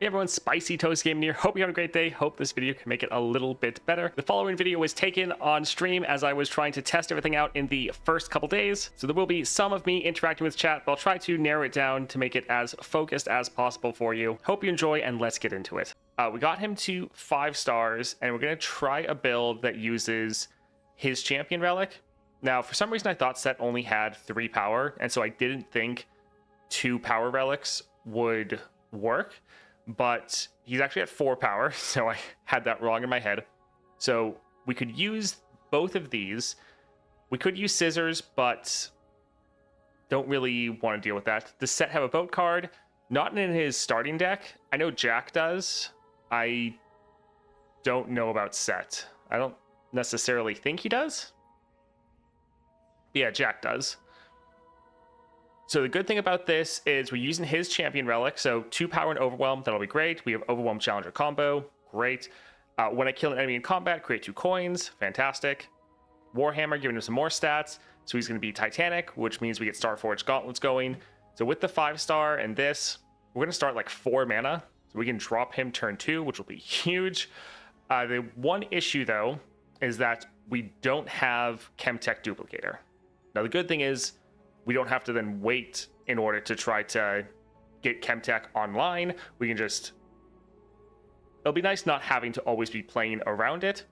everyone, Spicy Toast Gaming here. Hope you have a great day. Hope this video can make it a little bit better. The following video was taken on stream as I was trying to test everything out in the first couple days. So there will be some of me interacting with chat, but I'll try to narrow it down to make it as focused as possible for you. Hope you enjoy, and let's get into it. We got him to 5 stars, and we're going to try a build that uses his champion relic. Now, for some reason, I thought Sett only had 3 power, and so I didn't think 2 power relics would work. But he's actually at 4 power, so I had that wrong in my head. So we could use both of these. We could use scissors, but don't really want to deal with that. Does Sett have a boat card? Not in his starting deck. I know Jack does. I don't know about Sett. I don't necessarily think he does. Yeah, Jack does. So the good thing about this is we're using his champion relic. So 2 power and overwhelm, that'll be great. We have overwhelm challenger combo, great. When I kill an enemy in combat, create 2 coins, fantastic. Warhammer giving him some more stats. So he's going to be Titanic, which means we get Starforged gauntlets going. So with the 5-star and this, we're going to start like 4 mana. So we can drop him turn 2, which will be huge. The one issue though, is that we don't have Chemtech Duplicator. Now the good thing is, we don't have to then wait in order to try to get Chemtech online. We can just... It'll be nice not having to always be playing around it,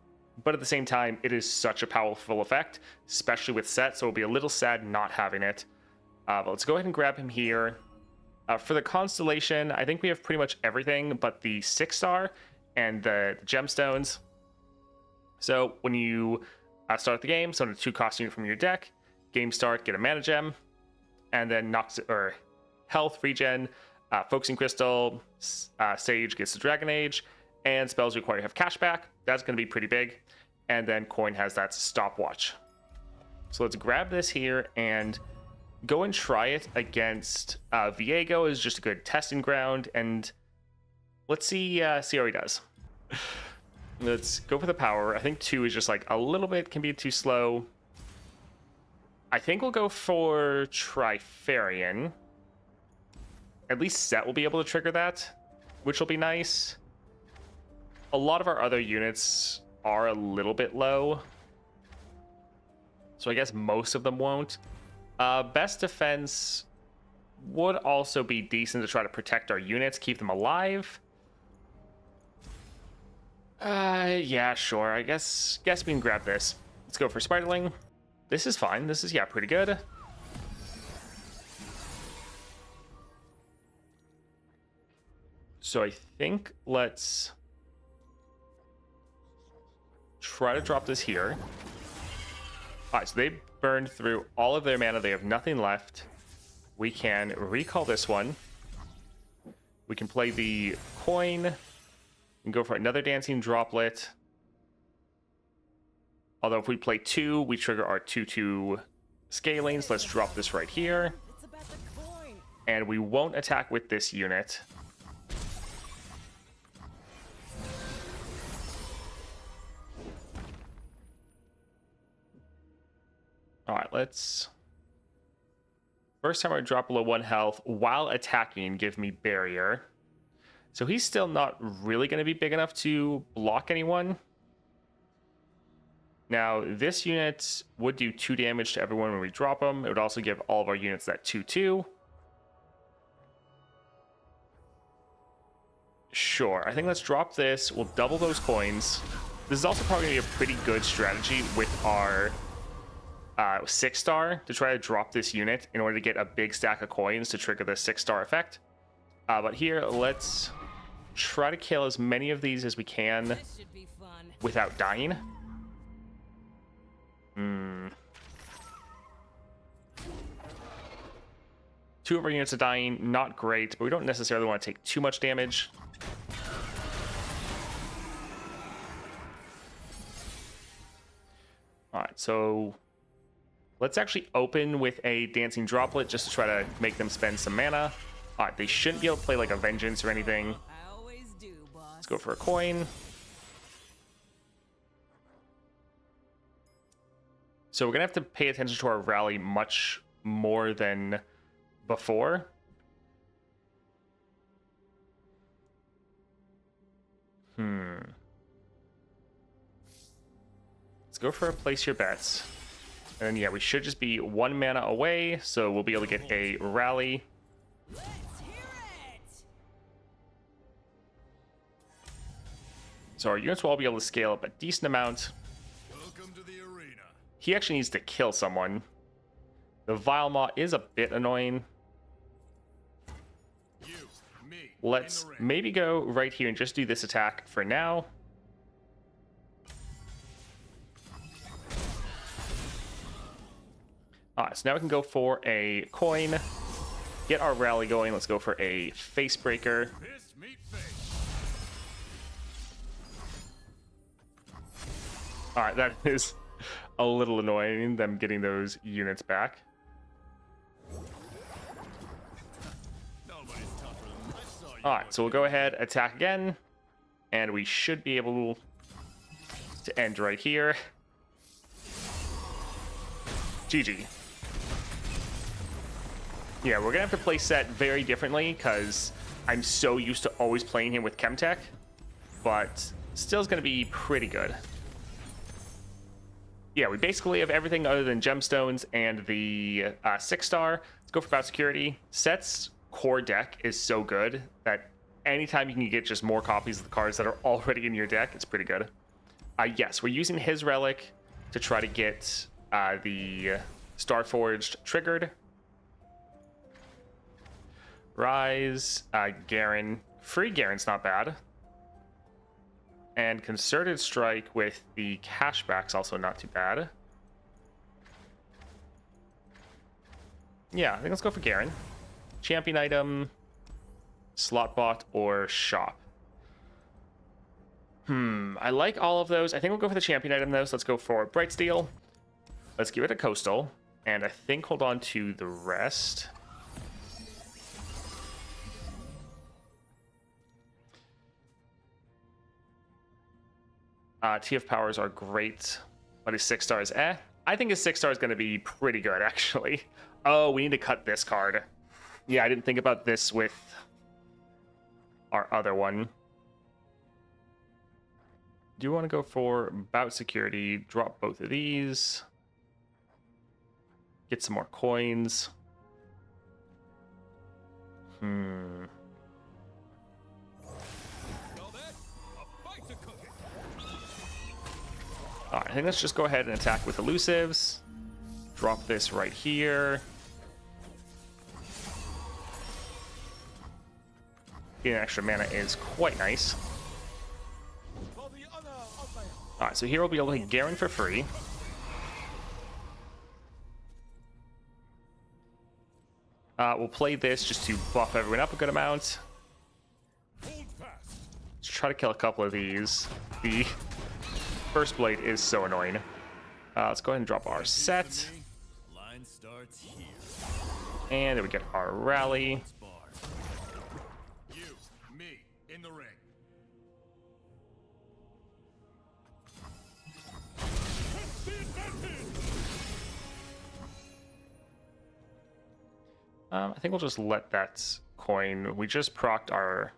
but at the same time, it is such a powerful effect, especially with Sett, so it'll be a little sad not having it. But let's go ahead and grab him here. For the Constellation, I think we have pretty much everything but the 6-star and the gemstones. So when you start the game, summon a 2-cost unit from your deck, game start, get a mana gem, and then health regen, focusing crystal, sage gets the dragon age, and spells require you have cash back. That's going to be pretty big. And then coin has that stopwatch. So let's grab this here and go and try it against Viego. Is just a good testing ground, and let's see how he does. Let's go for the power. I think 2 is just like a little bit can be too slow. I think we'll go for Trifarian. At least Sett will be able to trigger that, which will be nice. A lot of our other units are a little bit low, so I guess most of them won't. Best defense would also be decent to try to protect our units, keep them alive. Yeah, sure. I guess we can grab this. Let's go for Spiderling. This is fine. This is, yeah, pretty good. So I think let's try to drop this here. All right, so they burned through all of their mana. They have nothing left. We can recall this one. We can play the coin and go for another dancing droplet. Although if we play 2, we trigger our 2/2 scaling. So let's drop this right here. And we won't attack with this unit. Alright, let's... First time I drop below 1 health while attacking and give me barrier. So he's still not really going to be big enough to block anyone. Now, this unit would do 2 damage to everyone when we drop them. It would also give all of our units that 2/2. Sure, I think let's drop this. We'll double those coins. This is also probably going to be a pretty good strategy with our 6-star to try to drop this unit in order to get a big stack of coins to trigger the 6-star effect. But here, let's try to kill as many of these as we can without dying. 2 of our units are dying, not great, but we don't necessarily want to take too much damage. Alright, so let's actually open with a dancing droplet just to try to make them spend some mana. Alright, they shouldn't be able to play like a vengeance or anything. Let's go for a coin. So we're going to have to pay attention to our rally much more than before. Let's go for a place your bets. And then, yeah, we should just be 1 mana away, so we'll be able to get a rally. So our units will all be able to scale up a decent amount. Welcome to the arena. He actually needs to kill someone. The Vile Maw is a bit annoying. You, me, Let's in the ring. maybe go right here and just do this attack for now. Alright, so now we can go for a coin. Get our rally going. Let's go for a face breaker. Fist meet face. Alright, that is a little annoying, them getting those units back. Nobody's tougher than I saw you. Alright, so we'll go ahead, attack again. And we should be able to end right here. GG. Yeah, we're gonna have to play Sett very differently because I'm so used to always playing him with Chemtech, but still is gonna be pretty good. Yeah, we basically have everything other than gemstones and the 6-star. Let's go for Bout Security. Sett's core deck is so good that anytime you can get just more copies of the cards that are already in your deck, it's pretty good. Yes, we're using his relic to try to get the Starforged triggered. Rise, Garen. Free Garen's not bad. And Concerted Strike with the cashback's also not too bad. Yeah, I think let's go for Garen. Champion item, slot bot, or shop. I like all of those. I think we'll go for the champion item though, so let's go for Bright Steel. Let's give it a coastal, and I think hold on to the rest. TF powers are great, but his 6-star is eh. I think his 6-star is going to be pretty good, actually. Oh, we need to cut this card. Yeah, I didn't think about this with our other one. Do you want to go for Bout Security? Drop both of these. Get some more coins. Alright, I think let's just go ahead and attack with elusives. Drop this right here. Getting extra mana is quite nice. Alright, so here we'll be able to get Garen for free. We'll play this just to buff everyone up a good amount. Let's try to kill a couple of these. The First Blade is so annoying. Let's go ahead and drop our Sett. Line starts here. And then we get our rally. You, me, in the ring. I think we'll just let that coin. We just procced our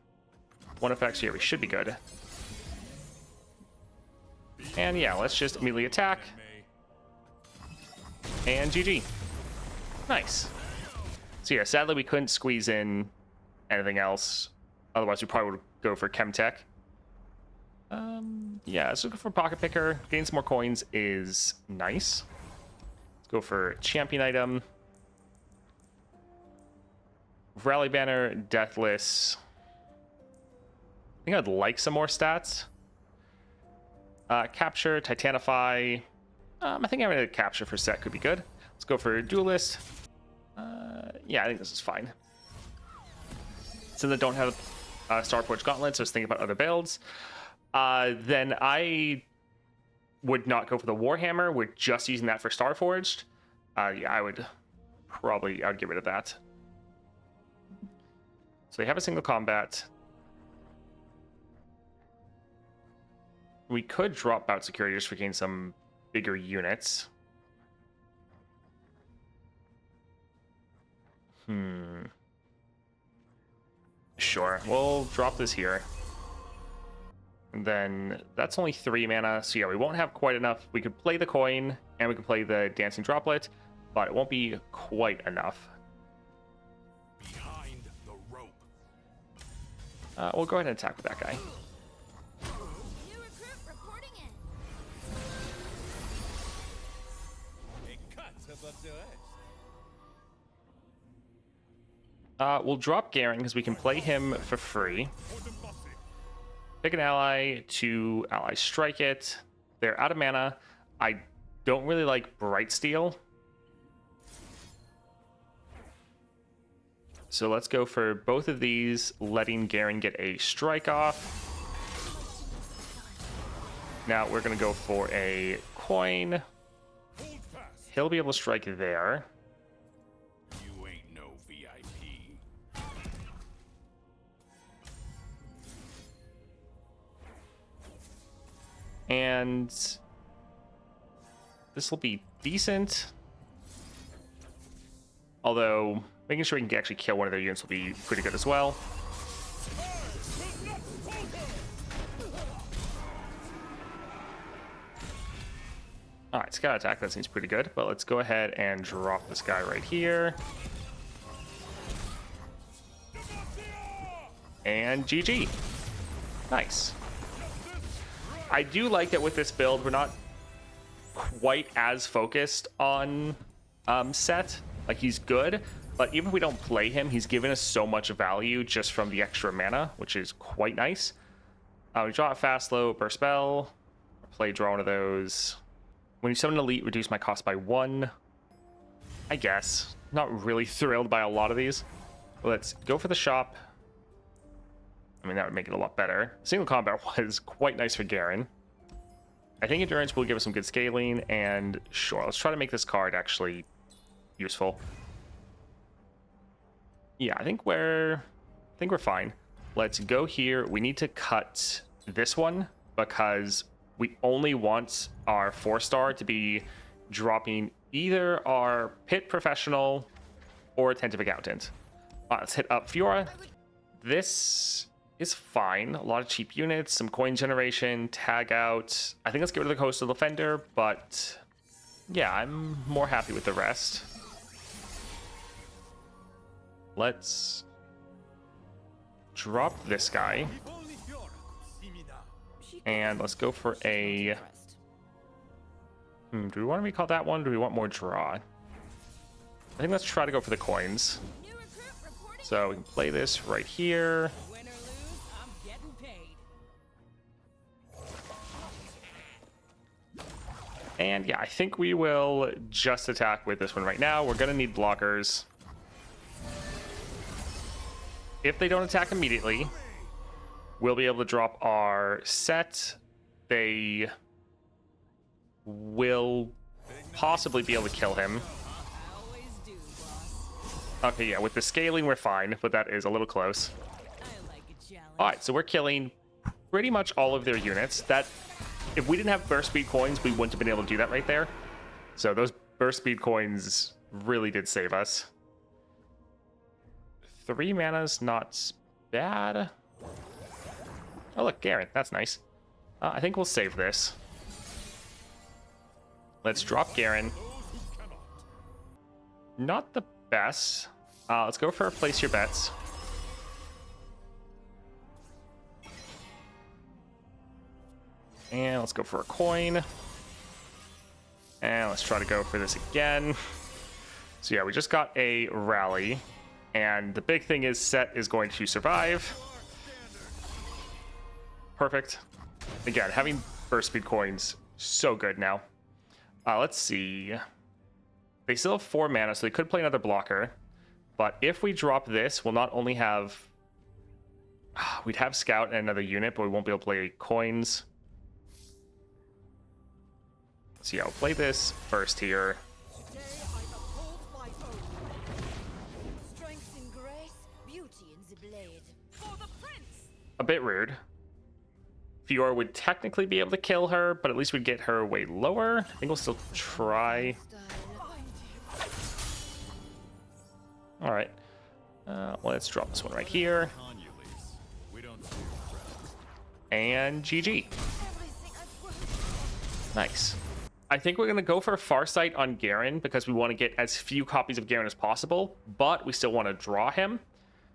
one effects here. We should be good. And yeah, let's just immediately attack. And GG. Nice. So yeah, sadly we couldn't squeeze in anything else. Otherwise we probably would go for Chemtech. Yeah, let's go for Pocket Picker. Getting some more coins is nice. Let's go for champion item. Rally Banner, Deathless. I think I'd like some more stats. Capture, Titanify. I think having a capture for Sett could be good. Let's go for Duelist. Yeah, I think this is fine. Since I don't have Starforged Gauntlet, so I was thinking about other builds. Then I would not go for the Warhammer. We're just using that for Starforged. Yeah, I would get rid of that. So they have a single combat. We could drop Bout Security just for getting some bigger units. Sure, we'll drop this here. And then that's only 3 mana, so yeah, we won't have quite enough. We could play the coin, and we could play the dancing droplet, but it won't be quite enough. Behind the rope. We'll go ahead and attack with that guy. New recruit reporting in. It cuts above the edge. We'll drop Garen because we can play him for free. Pick an ally, 2 allies strike it. They're out of mana. I don't really like Bright Steel. So let's go for both of these, letting Garen get a strike off. Now we're going to go for a coin. Hold fast. He'll be able to strike there. You ain't no VIP. And this will be decent. Although making sure we can actually kill one of their units will be pretty good as well. Alright, scout attack, that seems pretty good. But let's go ahead and drop this guy right here. And GG. Nice. I do like that with this build, we're not quite as focused on Sett. Like, he's good, but even if we don't play him, he's given us so much value just from the extra mana, which is quite nice. We draw a fast, slow, burst spell. Play, draw one of those. When you summon an elite, reduce my cost by 1. I guess. Not really thrilled by a lot of these. Let's go for the shop. I mean, that would make it a lot better. Single combat was quite nice for Garen. I think endurance will give us some good scaling, and sure, let's try to make this card actually useful. Yeah, I think we're fine. Let's go here. We need to cut this one because we only want our 4-star to be dropping either our Pit Professional or Attentive Accountant. Let's hit up Fiora. This is fine. A lot of cheap units, some coin generation, tag out. I think let's get rid of the Coastal Defender, but yeah, I'm more happy with the rest. Let's drop this guy. If only Fiora could see me now. And let's go for a... do we want to recall that one? Or do we want more draw? I think let's try to go for the coins. New recruit reporting. So we can play this right here. Win or lose, I'm getting paid. And yeah, I think we will just attack with this one right now. We're going to need blockers. If they don't attack immediately, we'll be able to drop our Sett. They will possibly be able to kill him. I always do, boss. Okay, yeah, with the scaling, we're fine, but that is a little close. I like a challenge. All right, so we're killing pretty much all of their units. That, if we didn't have burst speed coins, we wouldn't have been able to do that right there. So those burst speed coins really did save us. 3 mana's not bad. Oh, look, Garen. That's nice. I think we'll save this. Let's drop Garen. Not the best. Let's go for a place your bets. And let's go for a coin. And let's try to go for this again. So yeah, we just got a rally. And the big thing is Sett is going to survive. Perfect. Again, having burst speed coins, so good now. Let's see. They still have 4 mana, so they could play another blocker. But if we drop this, we'll not only have... we'd have Scout and another unit, but we won't be able to play coins. So yeah, I'll play this first here. Today I uphold my own. Strength in grace, beauty in the blade. For the prince! A bit rude. Fiora would technically be able to kill her, but at least we'd get her way lower. I think we'll still try. All right. Well, let's drop this one right here. On you, Lise. We don't do And GG. Everything I've worked for. Nice. I think we're going to go for Farsight on Garen because we want to get as few copies of Garen as possible, but we still want to draw him.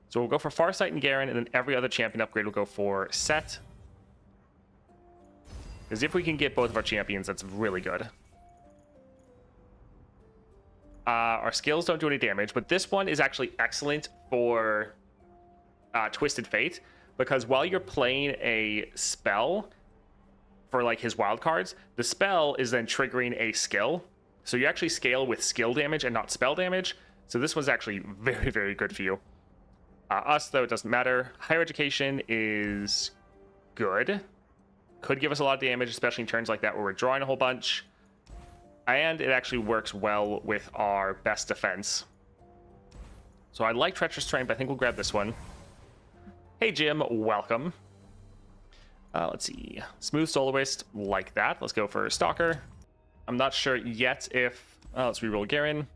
So we'll go for Farsight and Garen, and then every other champion upgrade will go for Sett. Because if we can get both of our champions, that's really good. Our skills don't do any damage, but this one is actually excellent for Twisted Fate, because while you're playing a spell for like his wild cards, the spell is then triggering a skill. So you actually scale with skill damage and not spell damage. So this one's actually very, very good for you. Us, though, it doesn't matter. Higher Education is good. Could give us a lot of damage, especially in turns like that where we're drawing a whole bunch. And it actually works well with our best defense. So I like Treacherous Terrain, but I think we'll grab this one. Hey, Jim, welcome. Let's see. Smooth Soloist, like that. Let's go for Stalker. I'm not sure yet if... let's reroll Garen.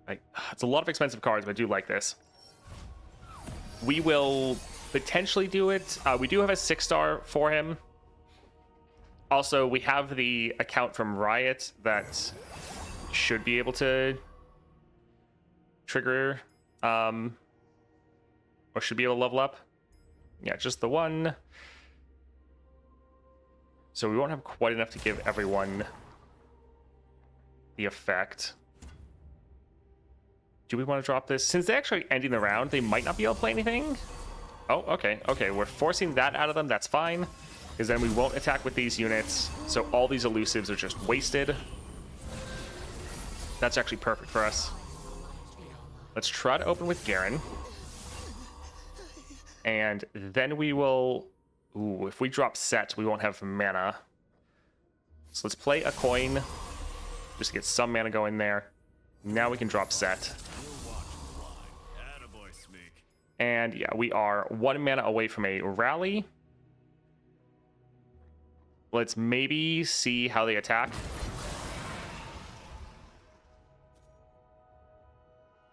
It's a lot of expensive cards, but I do like this. We will potentially do it. We do have a 6-star for him. Also, we have the account from Riot that should be able to trigger, or should be able to level up. Yeah, just the one. So we won't have quite enough to give everyone the effect. Do we want to drop this? Since they're actually ending the round, they might not be able to play anything. Oh, okay. Okay, we're forcing that out of them. That's fine. Because then we won't attack with these units. So all these elusives are just wasted. That's actually perfect for us. Let's try to open with Garen. And then we will... Ooh, if we drop Sett, we won't have mana. So let's play a coin. Just to get some mana going there. Now we can drop Sett. And yeah, we are 1 mana away from a rally. Let's maybe see how they attack.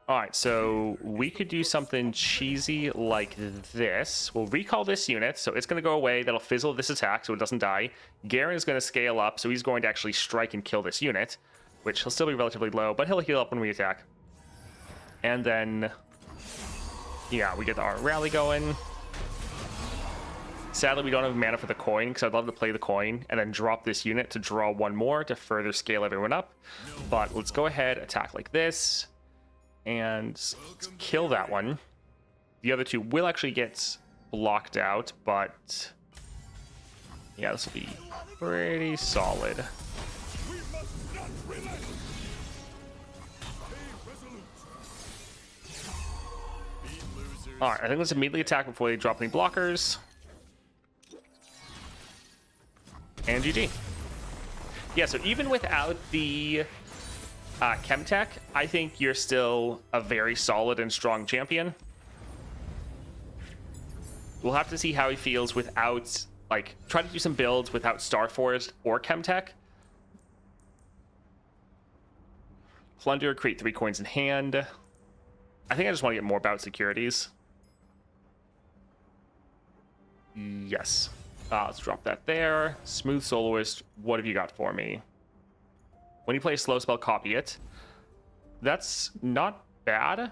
All right, so we could do something cheesy like this. We'll recall this unit, so it's going to go away. That'll fizzle this attack so it doesn't die. Garen is going to scale up, so he's going to actually strike and kill this unit, which he'll still be relatively low, but he'll heal up when we attack. And then, yeah, we get our rally going. Sadly, we don't have mana for the coin, because I'd love to play the coin and then drop this unit to draw 1 more to further scale everyone up. But let's go ahead, attack like this, and let's kill that one. The other 2 will actually get blocked out, but yeah, this will be pretty solid. All right, I think let's immediately attack before they drop any blockers. And GG. Yeah, so even without the Chemtech, I think you're still a very solid and strong champion. We'll have to see how he feels without, like, try to do some builds without Starforged or Chemtech. Plunder, create 3 coins in hand. I think I just want to get more bout securities. Yes. Let's drop that there. Smooth Soloist, what have you got for me? When you play a slow spell, copy it. That's not bad.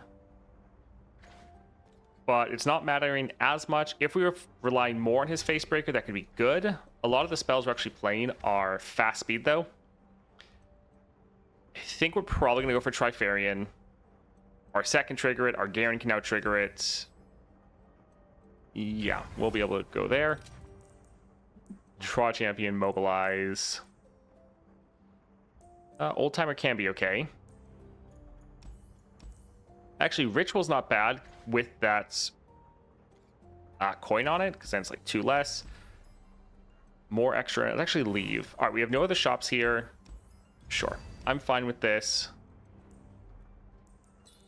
But it's not mattering as much. If we were relying more on his Facebreaker, that could be good. A lot of the spells we're actually playing are fast speed, though. I think we're probably going to go for Trifarian. Our Sett can trigger it. Our Garen can now trigger it. Yeah, we'll be able to go there. Draw champion, mobilize. Old Timer can be okay. Actually, Ritual's not bad with that coin on it, because then it's like 2 less. More extra. Let's actually leave. All right, we have no other shops here. Sure, I'm fine with this.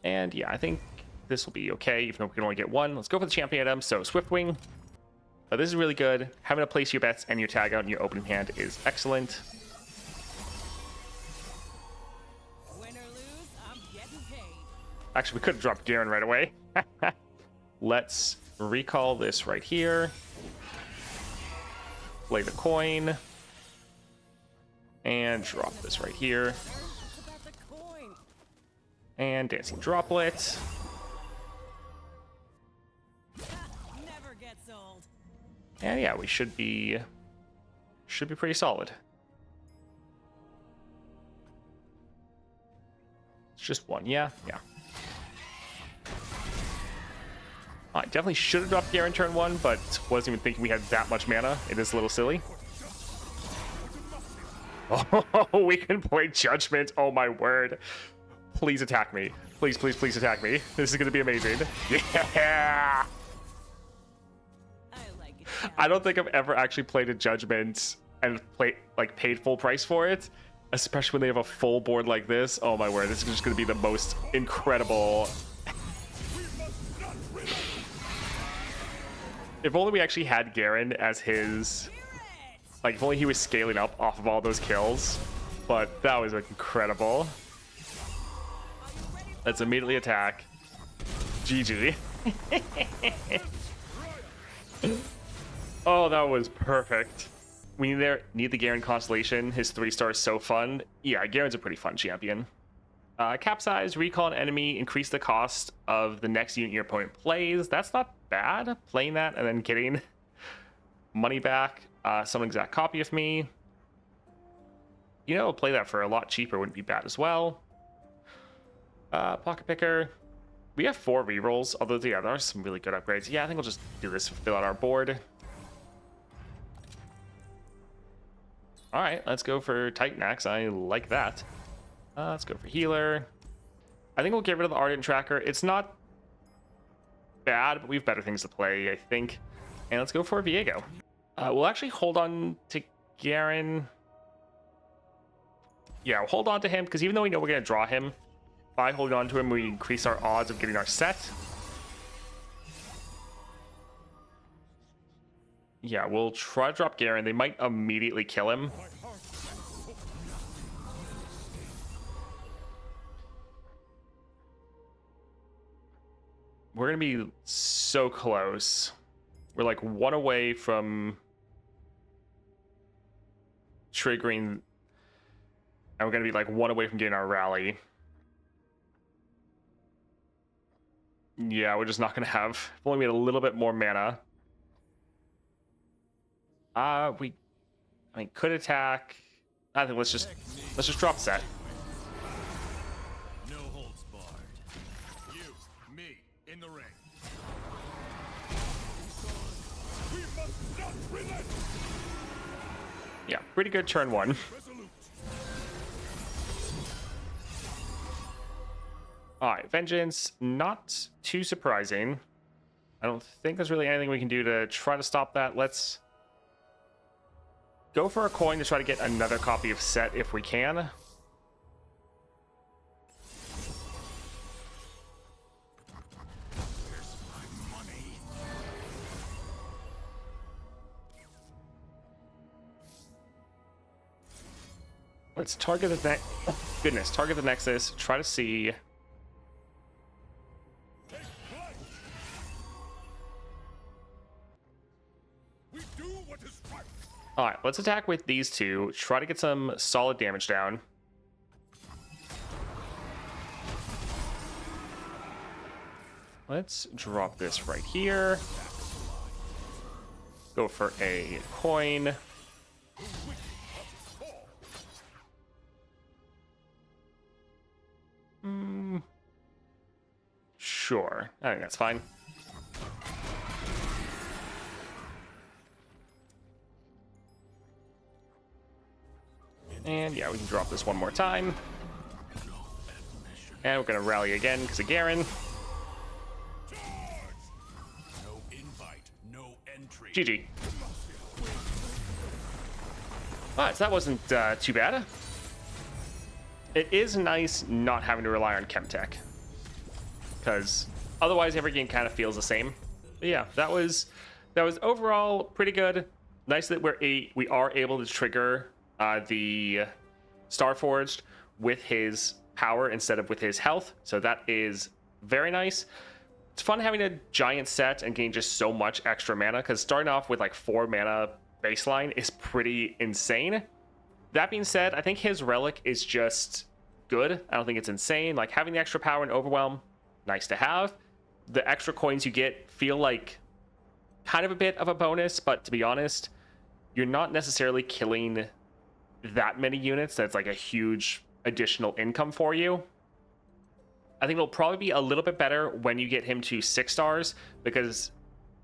And yeah, I think this will be okay, even though we can only get 1. Let's go for the champion item. So Swiftwing. This is really good. Having to place your bets and your tag out in your opening hand is excellent. Win or lose, I'm getting paid. Actually, we could have dropped Garen right away. Let's recall this right here. Play the coin. And drop this right here. It's about the coin. And Dancing Droplet. Never gets old. And yeah, we should be pretty solid. It's just one, yeah. I definitely should have dropped Garen turn 1, but wasn't even thinking we had that much mana. It is a little silly. Oh, we can play Judgment. Oh my word. Please attack me. Please, please, please attack me. This is going to be amazing. Yeah! I like it. I don't think I've ever actually played a Judgment and paid full price for it, especially when they have a full board like this. Oh my word, this is just going to be the most incredible. If only we actually had Garen as his, like, if only he was scaling up off of all those kills. But that was incredible. Let's immediately attack. GG. Oh, that was perfect. We need the Garen Constellation. His 3-star is so fun. Yeah, Garen's a pretty fun champion. Capsize, recall an enemy, increase the cost of the next unit your opponent plays. That's not bad. Playing that and then getting money back. Some exact copy of me. You know, play that for a lot cheaper wouldn't be bad as well. Pocket Picker. We have 4 rerolls, although yeah, there are some really good upgrades. Yeah, I think we'll just do this to fill out our board. All right, let's go for Titan Axe. I like that. Let's go for Healer. I think we'll get rid of the Ardent Tracker. It's not bad, but we have better things to play, I think. And let's go for Viego. We'll actually hold on to Garen. Yeah, we'll hold on to him, because even though we know we're going to draw him, by holding on to him, we increase our odds of getting our set. Yeah, we'll try to drop Garen. They might immediately kill him. We're going to be so close. We're like 1 away from triggering. And we're going to be like 1 away from getting our rally. Yeah, we're just not going to have. If only we had a little bit more mana. Could attack. I think let's just drop Sett. No holds barred. You, me, in the ring. We must not relent. Yeah, pretty good turn 1. Resolute. All right, Vengeance, not too surprising. I don't think there's really anything we can do to try to stop that. Let's go for a coin to try to get another copy of Sett if we can. Where's my money? Let's target the goodness, target the Nexus. Try to see. We do what is right. All right, let's attack with these two. Try to get some solid damage down. Let's drop this right here. Go for a coin. Sure, I think that's fine. And yeah, we can drop this one more time. And we're gonna rally again because of Garen. No invite, no entry. GG. Alright, so that wasn't too bad. It is nice not having to rely on Chemtech, because otherwise every game kind of feels the same. But yeah, that was overall pretty good. Nice that we are able to trigger the Starforged with his power instead of with his health, so that is very nice. It's fun having a giant set and gain just so much extra mana, because starting off with like 4 mana baseline is pretty insane. That being said, I think his relic is just good. I don't think it's insane. Like, having the extra power and overwhelm, nice to have. The extra coins you get feel like kind of a bit of a bonus, but to be honest, you're not necessarily killing that many units that's like a huge additional income for you. I think it'll probably be a little bit better when you get him to 6 stars, because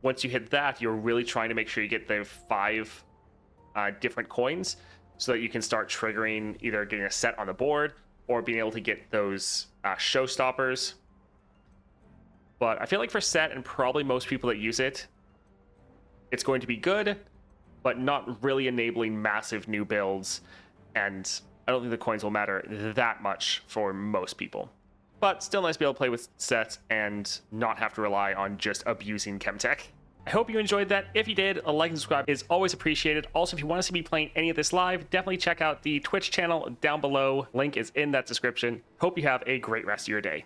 once you hit that, you're really trying to make sure you get the 5 different coins so that you can start triggering either getting a set on the board or being able to get those showstoppers. But I feel like for Sett and probably most people that use it, it's going to be good, but not really enabling massive new builds. And I don't think the coins will matter that much for most people. But still nice to be able to play with Sett and not have to rely on just abusing Chemtech. I hope you enjoyed that. If you did, a like and subscribe is always appreciated. Also, if you want to see me playing any of this live, definitely check out the Twitch channel down below. Link is in that description. Hope you have a great rest of your day.